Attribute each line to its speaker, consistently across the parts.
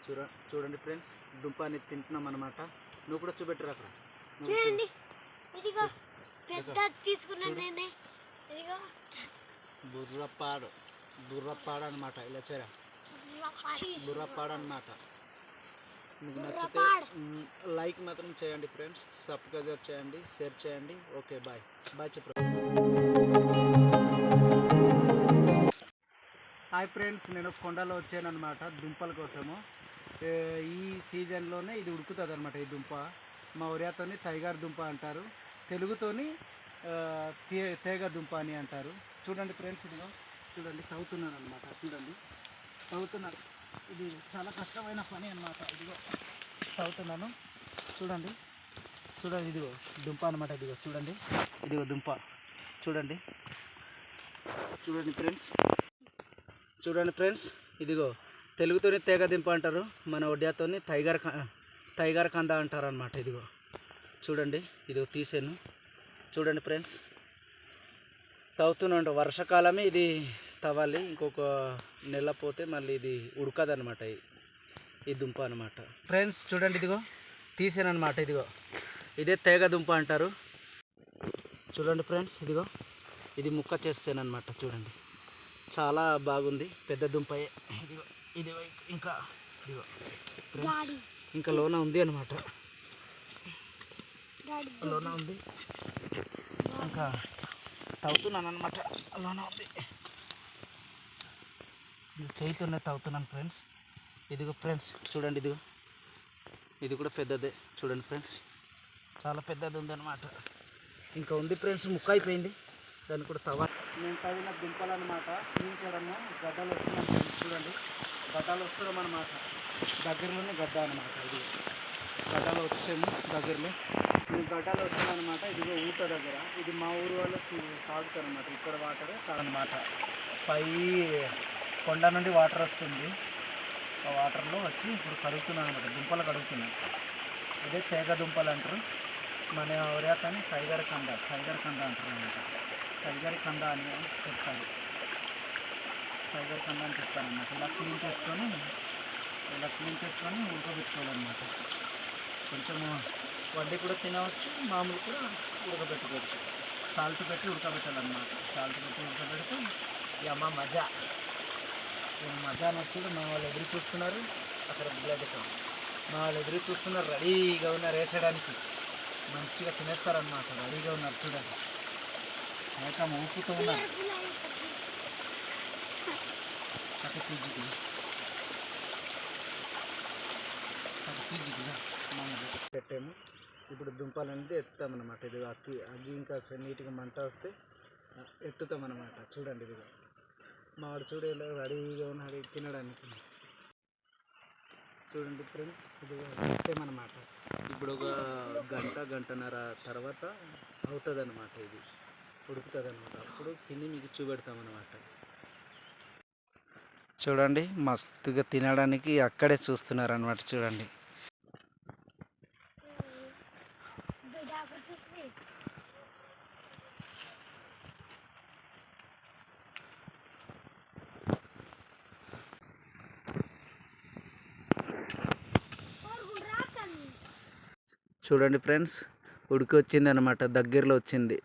Speaker 1: చూడండి ఫ్రెండ్స్, దుంప అనేది తింటున్నాం అనమాట. నువ్వు కూడా చూపెట్టరు అక్కడ.
Speaker 2: చూడండి, ఇదిగో పెద్ద తీసుకున్నాను నేనే. ఇదిగో
Speaker 1: బుర్రపాడు అనమాట. ఇలా చేరా బుర్రపాడు అనమాట. మీకు నచ్చితే లైక్ మాత్రం చేయండి ఫ్రెండ్స్, సబ్స్క్రైబ్ చేయండి, షేర్ చేయండి. ఓకే, బాయ్ చెప్పు. హాయ్ ఫ్రెండ్స్, నేను కొండలో వచ్చాను అనమాట దుంపల కోసము. ఈ సీజన్లోనే ఇది ఉడుకుతుంది అనమాట. ఈ దుంప మా ఒరియాతోని టైగర్ దుంప అంటారు, తెలుగుతోని తేగ దుంప అని అంటారు. చూడండి ఫ్రెండ్స్, ఇదిగో చూడండి, తవ్వుతున్నాను అనమాట. తవ్వుతున్నాను. ఇది చాలా కష్టమైన పని అన్నమాట. ఇదిగో తవ్వుతున్నాను. చూడండి, ఇదిగో దుంప అనమాట. ఇదిగో దుంప. చూడండి ఫ్రెండ్స్, ఇదిగో తెలుగుతోని తేగ దుంప అంటారు, మన ఒడియాతోని టైగర్ కంద అంటారు అనమాట. ఇదిగో చూడండి, ఇదిగో తీసాను. చూడండి ఫ్రెండ్స్, తవ్వుతున్నాను. వర్షాకాలమే ఇది తవ్వాలి, ఇంకొక నెల పోతే మళ్ళీ ఇది ఉడకదనమాట. ఈ దుంప అనమాట ఫ్రెండ్స్. చూడండి, ఇదిగో తీసాను అనమాట. ఇదిగో ఇదే తేగ దుంప అంటారు. చూడండి ఫ్రెండ్స్, ఇదిగో ఇది ముక్క చేస్తాను అనమాట. చూడండి, చాలా బాగుంది, పెద్ద దుంపయే. ఇదిగో ఇంకా లోన ఉంది అనమాట. లోన ఉంది, ఇంకా తవ్వుతున్నాను అనమాట. లోన ఉంది, చేయితోనే తవ్వుతున్నాను ఫ్రెండ్స్. ఇదిగో ఫ్రెండ్స్, చూడండి, ఇది కూడా పెద్దదే. చూడండి ఫ్రెండ్స్, చాలా పెద్దది ఉందన్నమాట. ఇంకా ఉంది ఫ్రెండ్స్, ముక్క అయిపోయింది. దాన్ని కూడా నేను తవ్విన దుంపలు అనమాట. చూడము, గడ్డలు వస్తున్నాం ఫ్రెండ్స్. చూడండి, గడ్డలు వస్తున్నాం అనమాట. దగ్గరలోనే గడ్డ అనమాట. ఇది గడ్డలు వచ్చాము దగ్గరలో. గడ్డలు వస్తున్నాం అనమాట. ఇదిగో ఊట దగ్గర. ఇది మా ఊరు వాళ్ళు తాగుతారు అనమాట. ఇక్కడ వాటర్ అనమాట. పై కొండ నుండి వాటర్ వస్తుంది. ఆ వాటర్లో వచ్చి ఇప్పుడు కడుగుతున్నాను అనమాట. దుంపలు కడుగుతున్నాను. ఇదే తేగ దుంపలు అంటారు. మన ఒరియాతోని టైగర్ కంద అంటారు అనమాట. టైగర్ కంద అని చెప్తారు. టైగర్ కంద అని చెప్తారన్నమాట. ఇలా క్లీన్ చేసుకొని ఉడకబెట్టుకోవాలన్నమాట. కొంచెము వడ్డీ కూడా తినవచ్చు, మామూలు కూడా ఉడకబెట్టుకోవచ్చు. సాల్ట్ పెట్టి ఉడకబెట్టాలన్నమాట. సాల్ట్ పెట్టి ఉడకబెడితే ఈ అమ్మ మజా అని వచ్చి మా వాళ్ళు ఎదురు చూస్తున్నారు. అక్కడ మా వాళ్ళు ఎదురు చూస్తున్నారు, రెడీగా ఉన్నారు వేసేయడానికి. మంచిగా తినేస్తారనమాట. రెడీగా ఉన్నారు. చూడండి, మేక ఊపుతూ ఉన్నారు. పెట్టాము. ఇప్పుడు దుంపలనేది ఎత్తుతామన్నమాట. ఇది అగ్గి ఇంకా నీట్గా మంట వస్తే ఎత్తుతామన్నమాట. చూడండి, ఇదిగా మావాడు చూడే రెడీగా ఉన్నాడు తినడానికి. చూడండి ఫ్రెండ్స్, ఇదిగా పెట్టామన్నమాట. ఇప్పుడు ఒక గంటన్నర తర్వాత అవుతుంది అన్నమాట. ఇది ఉడుకుతుంది అనమాట. అప్పుడు తిని మీకు చూపెడతామన్నమాట. చూడండి, మస్తుగా తినడానికి అక్కడే చూస్తున్నారనమాట. చూడండి, ఫ్రెండ్స్, ఉడికి వచ్చింది అనమాట. దగ్గరలో వచ్చింది.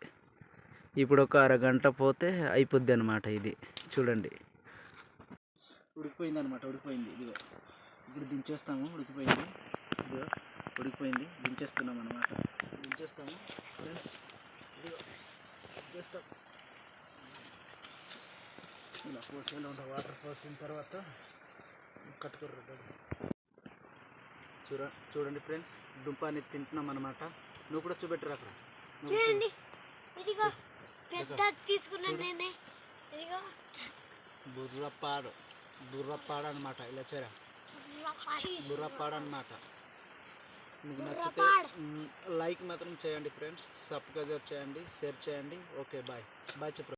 Speaker 1: ఇప్పుడు ఒక అరగంట పోతే అయిపోద్ది అనమాట. ఇది చూడండి, ఉడికిపోయింది అనమాట. ఇదిగో ఇప్పుడు దించేస్తాము. ఉడికిపోయింది దించేస్తున్నాం అనమాట. దించేస్తాము ఫ్రెండ్స్. ఇదిగో దించేస్తాం. ఇలా పోసేలా ఉంటాం. వాటర్ పోసిన తర్వాత కట్టుకోరు. చూడండి ఫ్రెండ్స్, దుంప అనేది తింటున్నాం అనమాట. నువ్వు కూడా చూపెట్టరు అక్కడ.
Speaker 2: చూడండి, ఇదిగో పెద్ద తీసుకున్నాను నేనే. ఇదిగో
Speaker 1: బుర్రపాడు అనమాట. ఇలా చేరా బుర్రపాడు అనమాట. మీకు నచ్చితే లైక్ మాత్రం చేయండి ఫ్రెండ్స్, సబ్స్క్రైబ్ చేయండి, షేర్ చేయండి. ఓకే, బాయ్ చెప్పు.